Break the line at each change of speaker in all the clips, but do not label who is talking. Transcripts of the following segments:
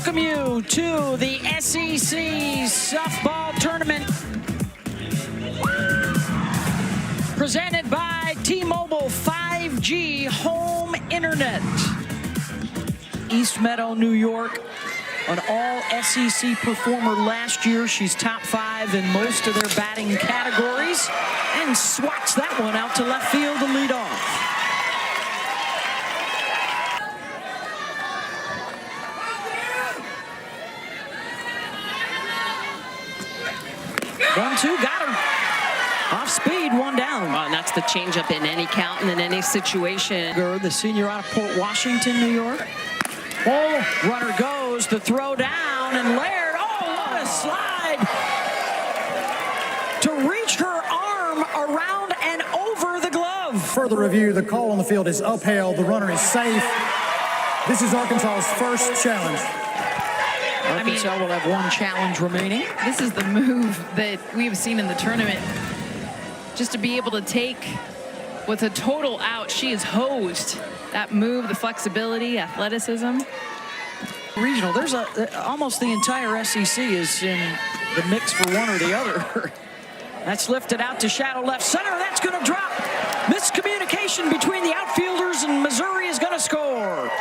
welcome you to the SEC softball tournament presented by T-Mobile 5G home internet. East Meadow, New York, an all-SEC performer last year. She's top 5 in most of their batting categories and swats that one out to left field to lead off. 1-2, got her. Off speed, 1 down.
Well, and that's the changeup in any count and in any situation.
The senior out of Port Washington, New York. Oh, runner goes, the throw down, and Laird, oh, what a slide. To reach her arm around and over the glove.
Further review, the call on the field is upheld. The runner is safe. This is Arkansas's first challenge.
Arkansas will have 1 challenge remaining.
This is the move that we've seen in the tournament. Just to be able to take with a total out, she is hosed. That move, the flexibility, athleticism.
Regional, there's almost the entire SEC is in the mix for one or the other. That's lifted out to shadow left center. That's going to drop. Miscommunication between the outfielders, and Missouri is going to score.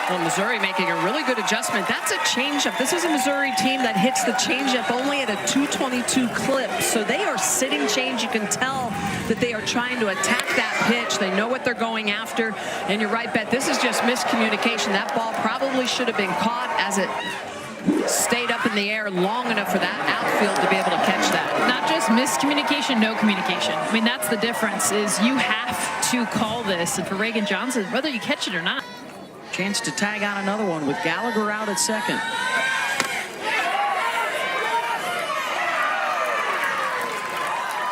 Well, Missouri making a really good adjustment. That's a changeup. This is a Missouri team that hits the changeup only at a 222 clip. So they are sitting change. You can tell that they are trying to attack that pitch. They know what they're going after. And you're right, Bet. This is just miscommunication. That ball probably should have been caught as it stayed up in the air long enough for that outfield to be able to catch that.
Not just miscommunication, no communication. I mean, that's the difference, is you have to call this. And for Reagan Johnson, whether you catch it or not.
Chance to tag on another one with Gallagher out at second.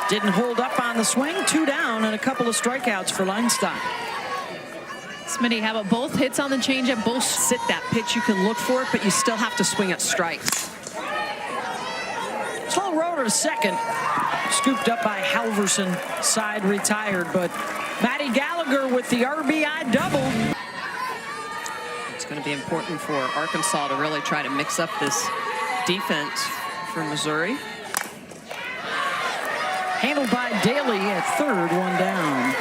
Didn't hold up on the swing. 2 down and a couple of strikeouts for Leinstock.
Smitty, how about both hits on the changeup? Both
sit that pitch. You can look for it, but you still have to swing at strikes.
Slow roller to second. Scooped up by Halverson. Side retired, but Matty Gallagher with the RBI double.
It's going to be important for Arkansas to really try to mix up this defense for Missouri.
Handled by Daly at third, 1 down.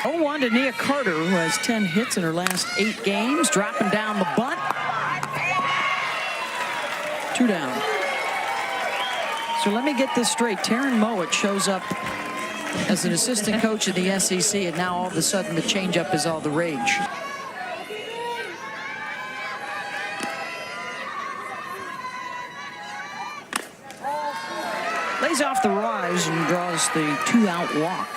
0-1 to Nia Carter, who has 10 hits in her last 8 games. Dropping down the bunt. 2 down. So let me get this straight. Taryn Mowat shows up as an assistant coach at the SEC, and now all of a sudden the changeup is all the rage. Lays off the rise and draws the 2-out walk.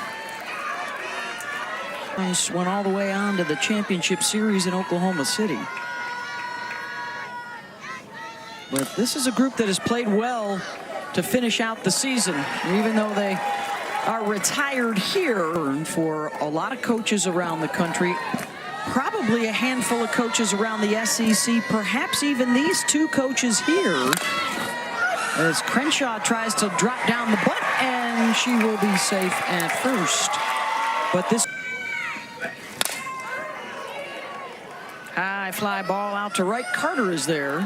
Went all the way on to the championship series in Oklahoma City. But this is a group that has played well to finish out the season, even though they are retired here. And for a lot of coaches around the country, probably a handful of coaches around the SEC, perhaps even these 2 coaches here, as Crenshaw tries to drop down the butt, and she will be safe at first. But this high fly ball out to right. Carter is there.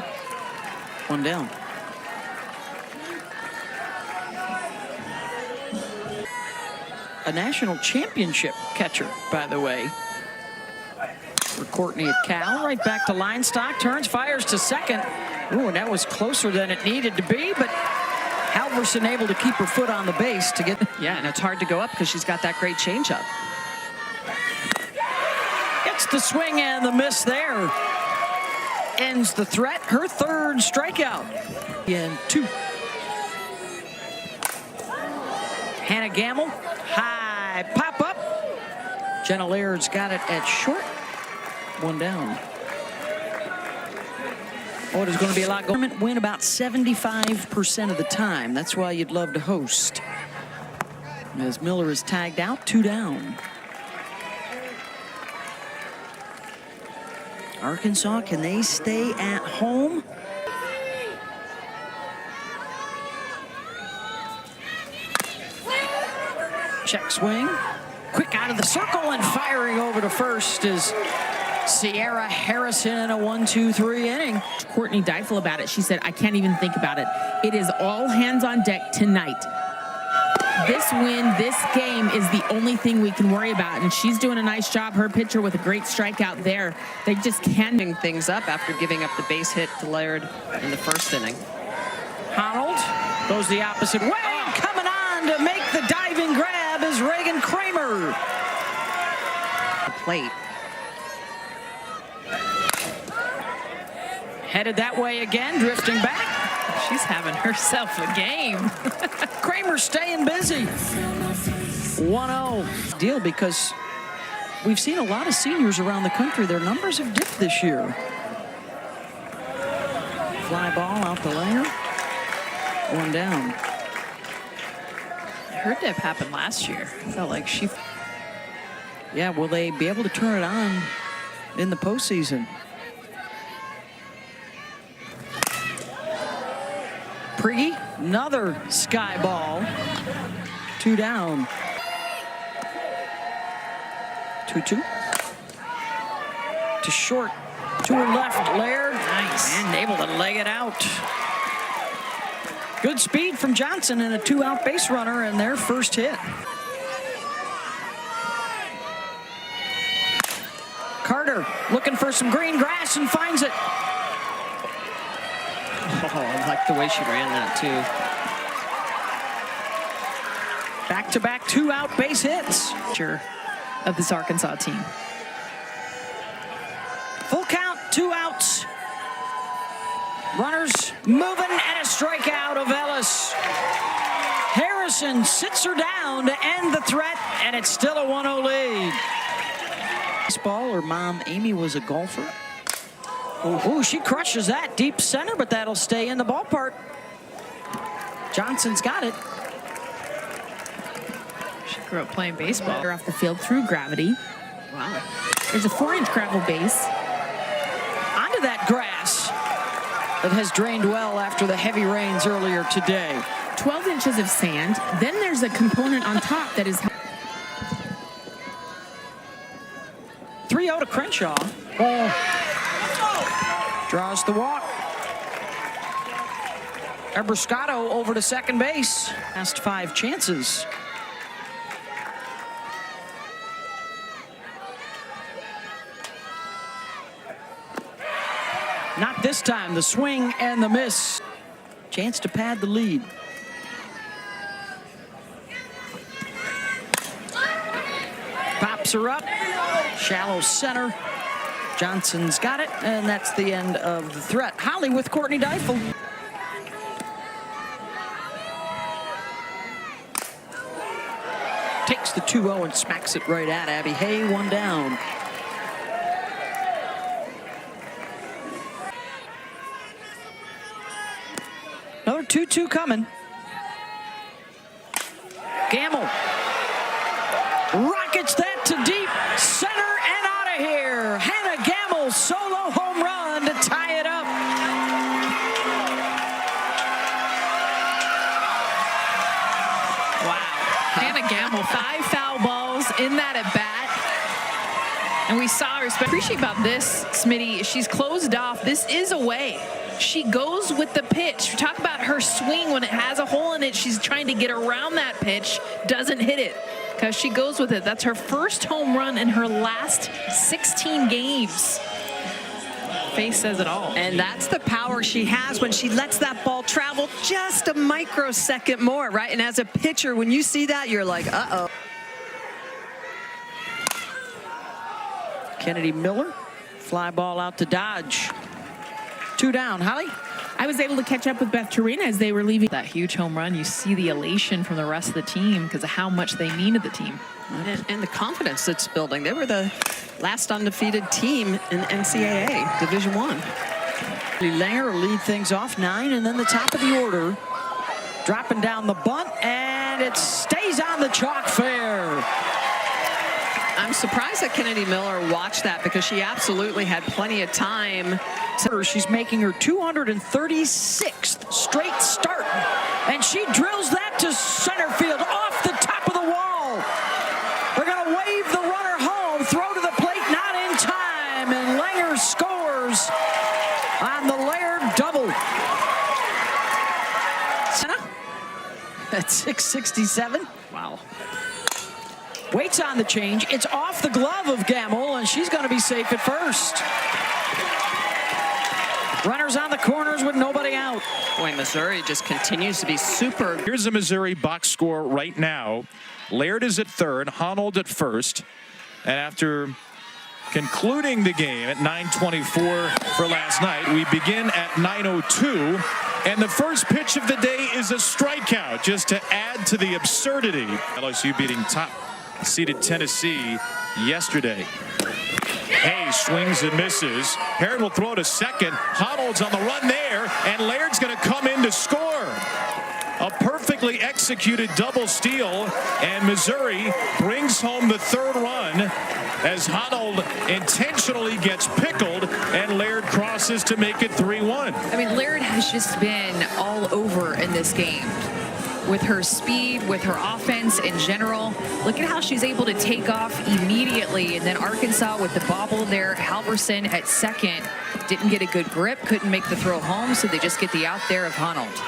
1 down. A national championship catcher, by the way, for Courtney at Cal. Right back to Leinstock. Turns, fires to second. Ooh, and that was closer than it needed to be, but Halverson able to keep her foot on the base to get.
Yeah, and it's hard to go up because she's got that great changeup.
Gets the swing and the miss there. Ends the threat. Her 3rd strikeout. And 2. Hannah Gamble. High pop up. Jenna Laird's got it at short. 1 down. Oh, there's going to be a lot going. Win about 75% of the time. That's why you'd love to host. As Miller is tagged out, 2 down. Arkansas, can they stay at home? Check swing. Quick out of the circle and firing over to first is Sierra Harrison in a 1-2-3 inning.
Courtney Deifel about it. She said, I can't even think about it. It is all hands on deck tonight. This win, this game is the only thing we can worry about. And she's doing a nice job. Her pitcher with a great strikeout there. They just can't
Bring things up after giving up the base hit to Laird in the first inning.
Honnold goes the opposite way. Coming on to make the diving grab is Reagan Kramer.
Plate.
Headed that way again, drifting back.
She's having herself a game.
Kramer staying busy. 1-0 deal, because we've seen a lot of seniors around the country. Their numbers have dipped this year. Fly ball out the layer. One down.
Her dip happened last year. Felt like she...
Yeah, will they be able to turn it on in the postseason? Prigge, another sky ball. 2 down. 2-2. To short. To her left, Laird.
Nice.
And able to leg it out. Good speed from Johnson and a 2-out base runner in their first hit. Carter looking for some green grass and finds it.
Oh, I like the way she ran that, too.
Back-to-back 2-out base hits.
Of this Arkansas team.
Full count, 2 outs. Runners moving, and a strikeout of Ellis. Harrison sits her down to end the threat, and it's still a 1-0 lead. Baseball, her mom, Amy, was a golfer. Ooh, she crushes that deep center, but that'll stay in the ballpark. Johnson's got it.
She grew up playing baseball.
They're off the field through gravity.
Wow.
There's a 4-inch gravel base.
Onto that grass that has drained well after the heavy rains earlier today.
12 inches of sand. Then there's a component on top that is...
3-0 to Crenshaw. Draws the walk. Ebruscato over to second base. Last 5 chances. Not this time. The swing and the miss. Chance to pad the lead. Pops her up. Shallow center. Johnson's got it, and that's the end of the threat. Holly with Courtney Deifel. Takes the 2-0 and smacks it right at Abby Hay. 1 down. Another 2-2 coming. Gamble. Rockets that to deep center and out of here. Hannah Gamble, solo home run to tie it up.
Wow. Hannah Gamble, 5 foul balls in that at bat. And we saw her. Appreciate about this, Smitty. She's closed off. This is away. She goes with the pitch. We talk about her swing when it has a hole in it. She's trying to get around that pitch, doesn't hit it because she goes with it. That's her first home run in her last 16 games. Face says it all.
And that's the power she has when she lets that ball travel just a microsecond more, right? And as a pitcher, when you see that, you're like, uh-oh.
Kennedy Miller, fly ball out to Dodge. 2 down. Holly?
I was able to catch up with Beth Torina as they were leaving.
That huge home run, you see the elation from the rest of the team because of how much they mean to the team.
And the confidence that's building. They were the last undefeated team in NCAA Division I.
Langer will lead things off 9, and then the top of the order. Dropping down the bunt, and it stays on the chalk fair.
I'm surprised that Kennedy Miller watched that because she absolutely had plenty of time.
She's making her 236th straight start, and she drills that to center field off the top of the wall. They're going to wave the runner home, throw to the plate, not in time, scores on the Laird double. At 6:67.
Wow.
Waits on the change. It's off the glove of Gamble, and she's going to be safe at first. Runners on the corners with nobody out.
Boy, Missouri just continues to be super.
Here's the Missouri box score right now. Laird is at third, Honnold at first. And after concluding the game at 9:24 for last night, we begin at 9:02. And the first pitch of the day is a strikeout, just to add to the absurdity. LSU beating top-seeded Tennessee yesterday. Hayes swings and misses. Herron will throw to second. Honnold's on the run there, and Laird's going to come in to score. A perfectly executed double steal, and Missouri brings home the third run as Honnold intentionally gets pickled, and Laird crosses to make it 3-1.
I mean, Laird has just been all over in this game. With her speed, with her offense in general. Look at how she's able to take off immediately. And then Arkansas with the bobble there. Halverson at second didn't get a good grip, couldn't make the throw home, so they just get the out there of Honnold.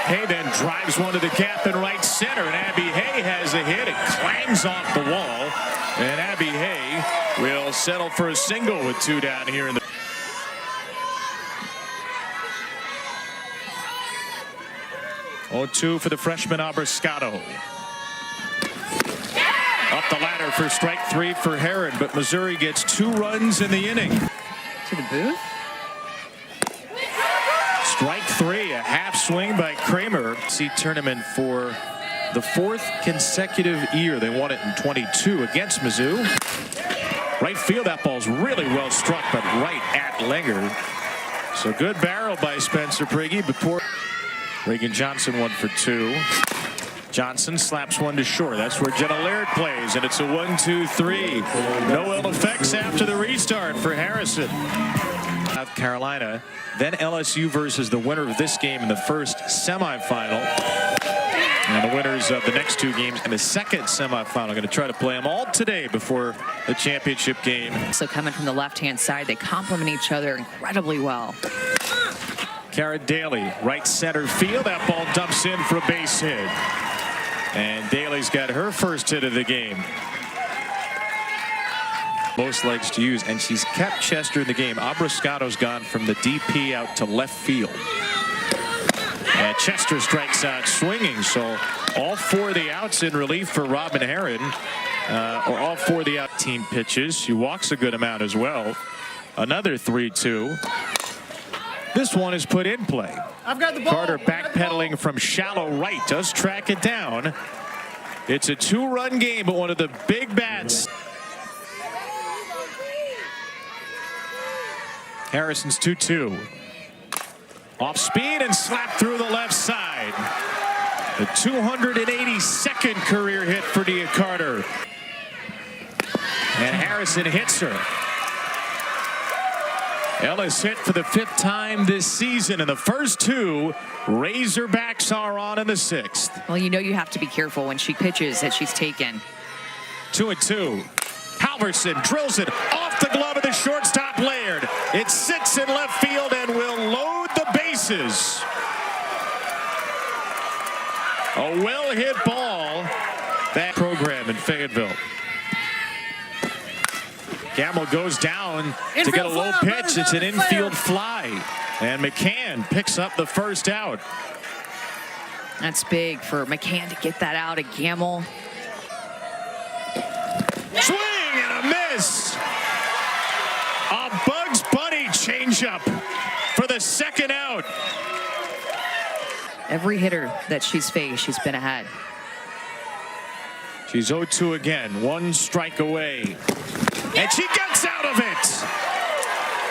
Hay then drives one to the gap in right center, and Abby Hay has a hit. It clangs off the wall, and Abby Hay will settle for a single with two down here in the 0-2 for the freshman Abriscato. Up the ladder for strike three for Herron, but Missouri gets 2 runs in the inning.
To the booth.
Strike three, a half swing by Kramer. See tournament for the 4th consecutive year. They won it in 22 against Mizzou. Right field, that ball's really well struck, but right at Leonard. So good barrel by Spencer Prigge, but poor. Reagan Johnson 1 for 2. Johnson slaps one to short. That's where Jenna Laird plays, and it's a 1-2-3. No ill effects after the restart for Harrison. South Carolina, then LSU versus the winner of this game in the first semifinal. And the winners of the next 2 games in the second semifinal. Going to try to play them all today before the championship game.
So coming from the left-hand side, they complement each other incredibly well.
Cara Daly, right center field. That ball dumps in for a base hit. And Daly's got her first hit of the game. Most legs to use, and she's kept Chester in the game. Abriscato's gone from the DP out to left field. And Chester strikes out swinging, so all 4 of the outs in relief for Robin Herron, or all 4 of the out team pitches. She walks a good amount as well. Another 3-2. This one is put in play.
I've got the ball.
Carter backpedaling from shallow right, does track it down. It's a 2-run game, but one of the big bats. Harrison's 2-2. Off speed and slapped through the left side. The 282nd career hit for Dia Carter. And Harrison hits her. Ellis hit for the 5th time this season, and the first 2 Razorbacks are on in the 6th.
Well, you know you have to be careful when she pitches that she's taken.
2-2. Halverson drills it off the glove of the shortstop Laird. It sits in left field and will load the bases. A well-hit ball. That program in Fayetteville. Gamble goes down to get a low pitch. It's an infield fly. And McCann picks up the first out.
That's big for McCann to get that out of Gamble.
Swing and a miss. A Bugs Bunny changeup for the second out.
Every hitter that she's faced, she's been ahead.
She's 0-2 again. 1 strike away. And she gets out of it.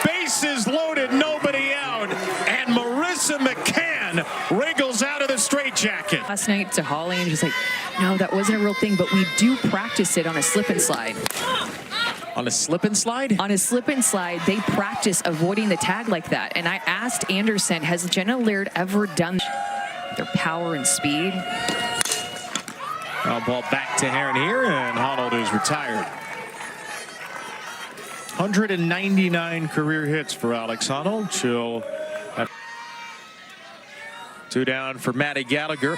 Bases loaded, nobody out. And Marissa McCann wriggles out of the straitjacket.
Last night to Holly, and she's like, no, that wasn't a real thing, but we do practice it on a slip and slide.
On a slip and slide?
On a slip and slide, they practice avoiding the tag like that. And I asked Anderson, has Jenna Laird ever done their power and speed?
Ground ball back to Heron here, and Honnold is retired. 199 career hits for Alex Honnold. She'll have 2 down for Maddie Gallagher.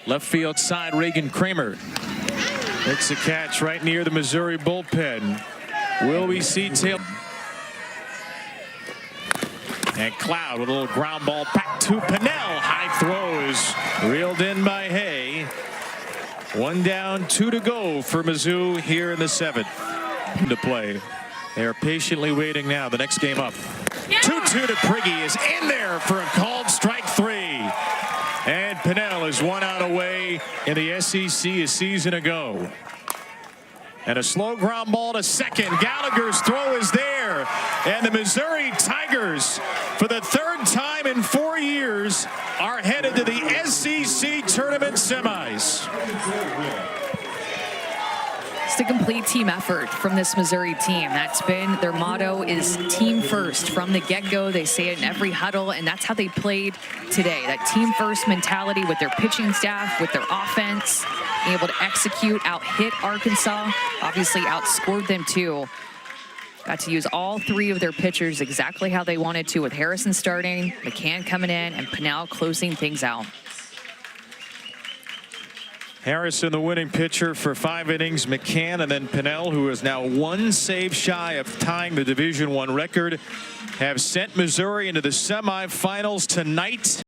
Left field side, Reagan Kramer makes a catch right near the Missouri bullpen. Will we see tail? And Cloud with a little ground ball back to Pennell. High throw is reeled in by Hay. 1 down, 2 to go for Mizzou here in the 7th. To play. They are patiently waiting now. The next game up. 2-2 to Prigge is in there for a called strike 3. And Pennell is 1 out away in the SEC a season ago. And a slow ground ball to second. Gallagher's throw is there. And the Missouri Tigers, for the 3rd time in 4 years, are headed to the SEC tournament semis.
It's a complete team effort from this Missouri team. That's been their motto, is team first from the get-go. They say it in every huddle, and that's how they played today. That team first mentality with their pitching staff, with their offense, being able to execute, out-hit Arkansas, obviously outscored them too. Got to use all 3 of their pitchers exactly how they wanted to, with Harrison starting, McCann coming in, and Pennell closing things out.
Harrison, the winning pitcher for 5 innings. McCann and then Pennell, who is now 1 save shy of tying the Division I record, have sent Missouri into the semifinals tonight.